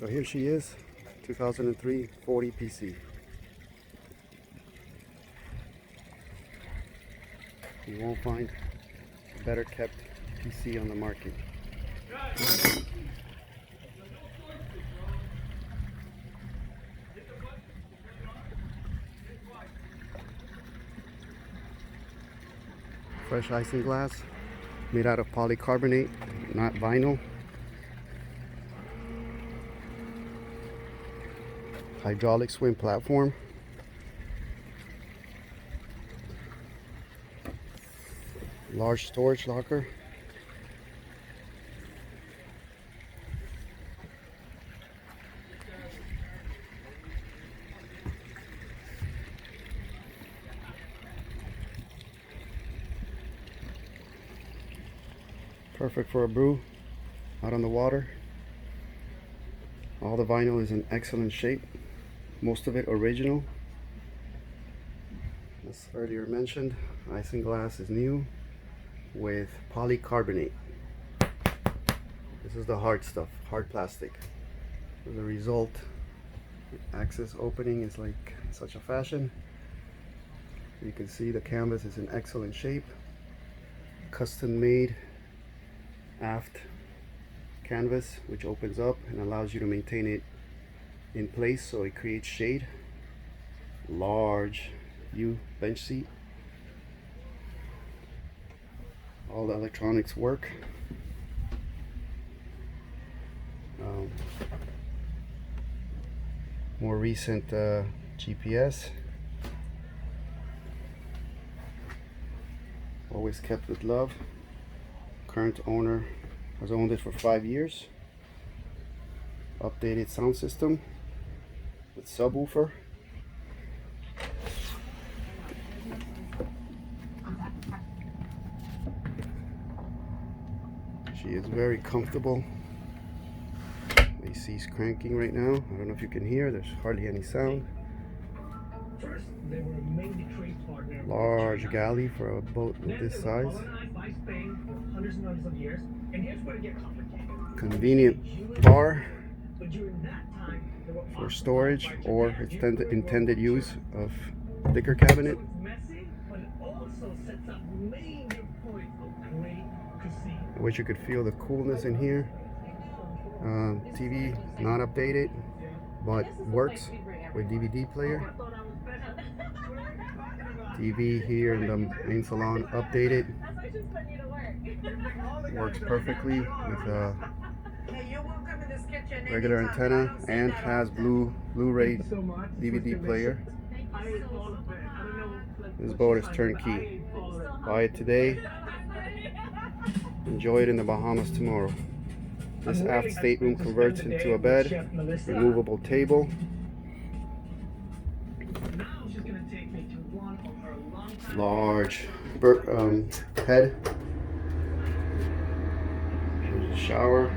So here she is, 2003 40 PC. You won't find a better kept PC on the market. Fresh isinglass, made out of polycarbonate, not vinyl. Hydraulic swing platform. Large storage locker. Perfect for a brew out on the water. All the vinyl is in excellent shape. Most of it original. As earlier mentioned, isinglass is new with polycarbonate. This is the hard stuff, hard plastic. As a result, the access opening is like such a fashion. You can see the canvas is in excellent shape. Custom made aft canvas which opens up and allows you to maintain it in place so it creates shade. Large U bench seat. All the electronics work. More recent GPS. Always kept with love. Current owner has owned it for 5 years. Updated sound system with subwoofer. She is very comfortable. AC's cranking right now. I don't know if you can hear, there's hardly any sound. Large galley for a boat of this size. Convenient bar for storage or intended use of liquor cabinet. I wish you could feel the coolness in here. TV not updated, but works with DVD player. TV here in the main salon updated. Works perfectly with a regular antenna and has Blu-ray DVD player. This boat is turnkey. Buy it today. Enjoy it in the Bahamas tomorrow. This aft stateroom converts into a bed, removable table. Large head. Shower.